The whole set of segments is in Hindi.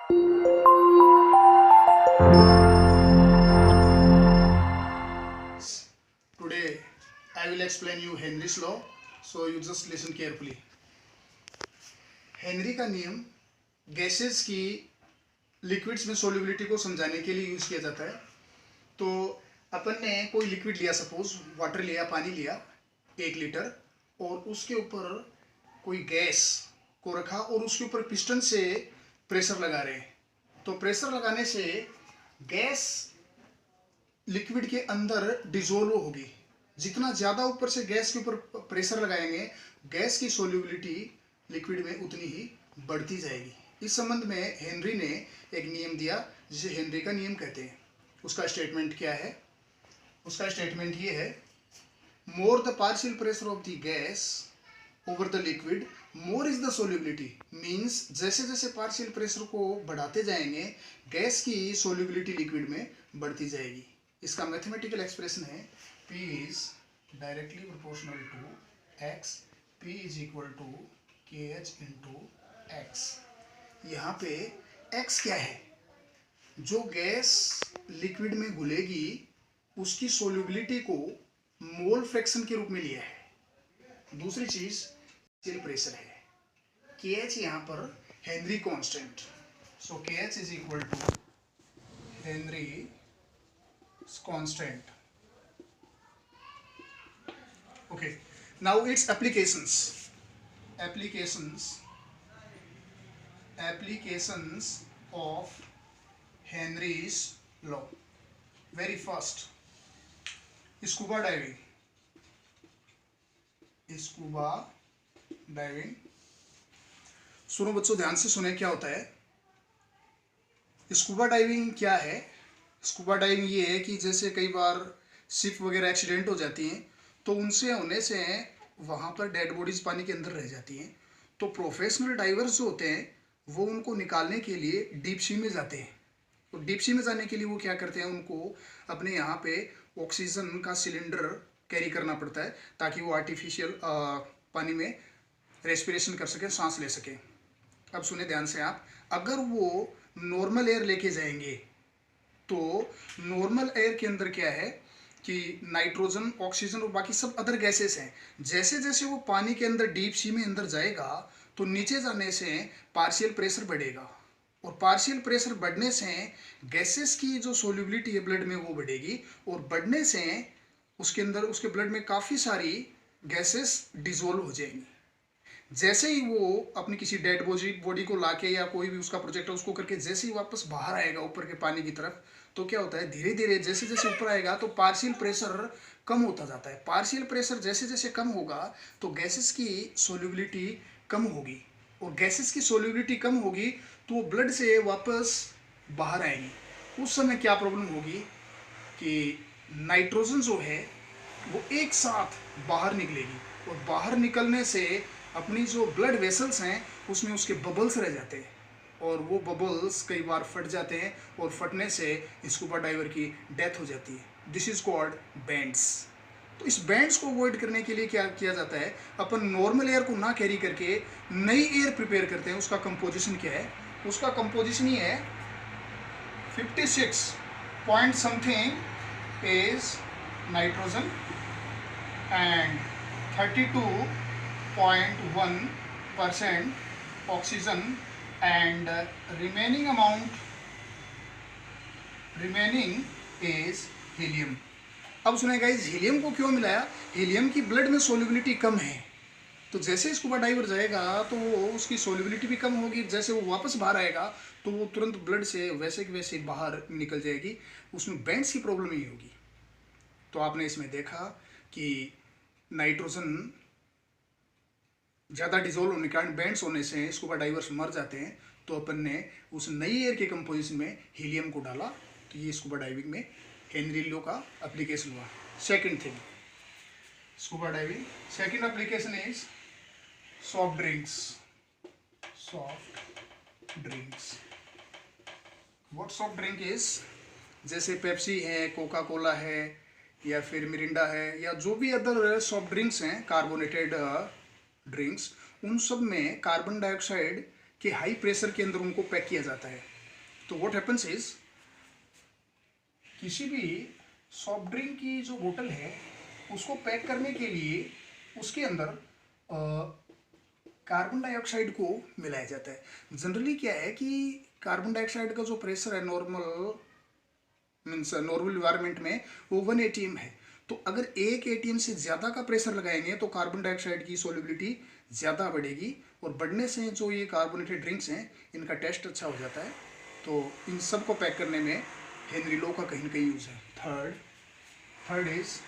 Today I will explain you Henry's law, so you just listen carefully. Henry का नियम गैसेस की लिक्विड्स में सोल्युबिलिटी को समझाने के लिए यूज किया जाता है। तो अपन ने कोई लिक्विड लिया, सपोज वाटर लिया, पानी लिया 1 लीटर, और उसके ऊपर कोई गैस को रखा और उसके ऊपर पिस्टन से प्रेशर लगा रहे हैं। तो प्रेशर लगाने से गैस लिक्विड के अंदर डिजोल्व होगी। जितना ज़्यादा ऊपर से गैस के ऊपर प्रेशर लगाएंगे, गैस की सोल्युबिलिटी लिक्विड में उतनी ही बढ़ती जाएगी। इस संबंध में हेनरी ने एक नियम दिया जिसे हेनरी का नियम कहते हैं। उसका स्टेटमेंट क्या है? उसका स्टेटमेंट ये है, more the partial pressure of the gas over the liquid more is the solubility. Means जैसे जैसे पार्शियल प्रेशर को बढ़ाते जाएंगे, गैस की सोल्युबिलिटी लिक्विड में बढ़ती जाएगी। इसका मैथमेटिकल एक्सप्रेशन है P is directly proportional to X, P is equal to KH into X। यहाँ पे X क्या है? जो गैस लिक्विड में घुलेगी उसकी सोल्युबिलिटी को मोल फ्रैक्शन के रूप में लिया है। दूसरी चीज प्रेशर है। KH यहाँ पर Henry constant, so KH is equal to Henry constant. Okay, now its applications of Henry's law. Very first, scuba diving. सुनो बच्चों, ध्यान से सुने क्या होता है। स्कूबा डाइविंग क्या है? स्कूबा डाइविंग ये है कि जैसे कई बार शिप वगैरह एक्सीडेंट हो जाती हैं, तो उनसे होने से वहाँ पर डेड बॉडीज पानी के अंदर रह जाती हैं। तो प्रोफेशनल डाइवर्स जो होते हैं वो उनको निकालने के लिए डीप सी में जाते हैं। तो डीप सी में जाने के लिए वो क्या करते हैं, उनको अपने यहाँ पे ऑक्सीजन का सिलेंडर कैरी करना पड़ता है ताकि वो आर्टिफिशियल पानी में रेस्पिरेशन कर सकें, सांस ले सकें। अब सुने ध्यान से आप, अगर वो नॉर्मल एयर लेके जाएंगे तो नॉर्मल एयर के अंदर क्या है कि नाइट्रोजन, ऑक्सीजन और बाकी सब अदर गैसेस हैं। जैसे जैसे वो पानी के अंदर डीप सी में अंदर जाएगा तो नीचे जाने से पार्शियल प्रेशर बढ़ेगा, और पार्शियल प्रेशर बढ़ने से गैसेस की जो सोल्युबिलिटी है ब्लड में वो बढ़ेगी, और बढ़ने से उसके अंदर, उसके ब्लड में काफ़ी सारी गैसेस डिजोल्व हो जाएंगी। जैसे ही वो अपनी किसी डेड बॉडी को लाके या कोई भी उसका प्रोजेक्ट है उसको करके जैसे ही वापस बाहर आएगा ऊपर के पानी की तरफ, तो क्या होता है, धीरे धीरे जैसे जैसे ऊपर आएगा तो पार्शियल प्रेशर कम होता जाता है। पार्शियल प्रेशर जैसे जैसे कम होगा तो गैसेस की सोल्युबिलिटी कम होगी, और गैसेस की सोल्युबिलिटी कम होगी तो वो ब्लड से वापस बाहर आएंगी। उस समय क्या प्रॉब्लम होगी कि नाइट्रोजन जो है वो एक साथ बाहर निकलेगी, और बाहर निकलने से अपनी जो ब्लड वेसल्स हैं उसमें उसके बबल्स रह जाते हैं, और वो बबल्स कई बार फट जाते हैं, और फटने से स्कूबा डाइवर की डेथ हो जाती है। This is called bands. तो इस बैंड्स को अवॉइड करने के लिए क्या किया जाता है, अपन नॉर्मल एयर को ना कैरी करके नई एयर प्रिपेयर करते हैं। उसका कंपोजिशन क्या है? उसका कंपोजिशन ही है 56 point something is nitrogen and 32.1% oxygen and remaining is helium. अब सुने गाइस, हीलियम को क्यों मिलाया? हीलियम की ब्लड में सोल्युबिलिटी कम है, तो जैसे स्कूबा डाइवर जाएगा तो वो उसकी सोल्युबिलिटी भी कम होगी। जैसे वो वापस बाहर आएगा तो वो तुरंत ब्लड से वैसे कि वैसे बाहर निकल जाएगी। उसमें बैंड्स की प्रॉब्लम ही होगी। तो आपने इसमें देखा कि नाइट्रोजन ज़्यादा डिजोल्व होने के कारण बैंड्स होने से स्कूबा डाइवर्स मर जाते हैं। तो अपन ने उस नई एयर के कंपोजिशन में हीलियम को डाला, तो ये स्कूबा डाइविंग में हेनरी लॉ का एप्लीकेशन हुआ। Second thing, scuba diving second application is soft drinks. What soft drink is? जैसे पेप्सी है, कोका कोला है, या फिर मिरिंडा है, या जो भी अदर सॉफ्ट ड्रिंक्स हैं, कार्बोनेटेड ड्रिंक्स, उन सब में कार्बन डाइऑक्साइड के हाई प्रेशर के अंदर उनको पैक किया जाता है। तो व्हाट हैपन्स इज, किसी भी सॉफ्ट ड्रिंक की जो बोतल है उसको पैक करने के लिए उसके अंदर कार्बन डाइऑक्साइड को मिलाया जाता है। जनरली क्या है कि कार्बन डाइऑक्साइड का जो प्रेशर है नॉर्मल मीन्स नॉर्मल इन्वायरमेंट में वो 1 atm है। तो अगर 1 atm से ज़्यादा का प्रेशर लगाएंगे तो कार्बन डाइऑक्साइड की सोल्युबिलिटी ज़्यादा बढ़ेगी, और बढ़ने से जो ये कार्बोनेटेड ड्रिंक्स हैं इनका टेस्ट अच्छा हो जाता है। तो इन सब को पैक करने में हेनरी लो का कहीं ना कहीं यूज़ है। Third is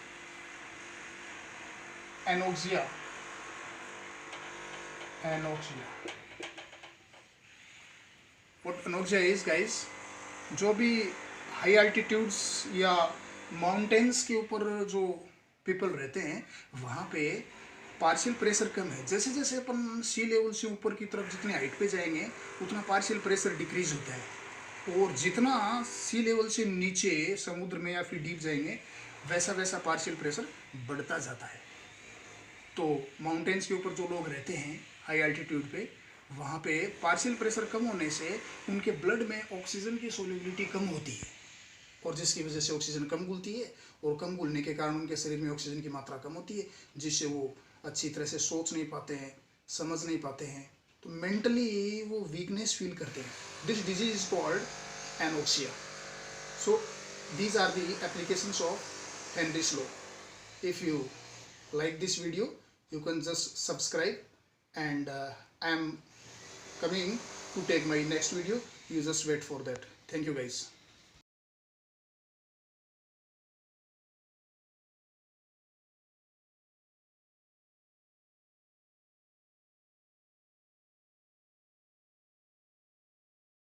anoxia. What anoxia is guys, जो भी हाई अल्टीट्यूड्स या माउंटेन्स के ऊपर जो पीपल रहते हैं वहाँ पे पार्शियल प्रेशर कम है। जैसे जैसे अपन सी लेवल से ऊपर की तरफ जितनी हाइट पे जाएंगे उतना पार्शियल प्रेशर डिक्रीज होता है, और जितना सी लेवल से नीचे समुद्र में या फिर डीप जाएंगे वैसा वैसा पार्शियल प्रेशर बढ़ता जाता है। तो माउंटेन्स के ऊपर जो लोग रहते हैं हाई अल्टीट्यूड पे, वहाँ पे पार्शियल प्रेशर कम होने से उनके ब्लड में ऑक्सीजन की सोल्युबिलिटी कम होती है, और जिसकी वजह से ऑक्सीजन कम घुलती है, और कम घुलने के कारण उनके शरीर में ऑक्सीजन की मात्रा कम होती है, जिससे वो अच्छी तरह से सोच नहीं पाते हैं, समझ नहीं पाते हैं, तो मेंटली वो वीकनेस फील करते हैं। This disease is called anoxia. So these are the applications of Henry's law. If you like this video you can just subscribe, and I am coming to take my next video. You just wait for that. Thank you guys.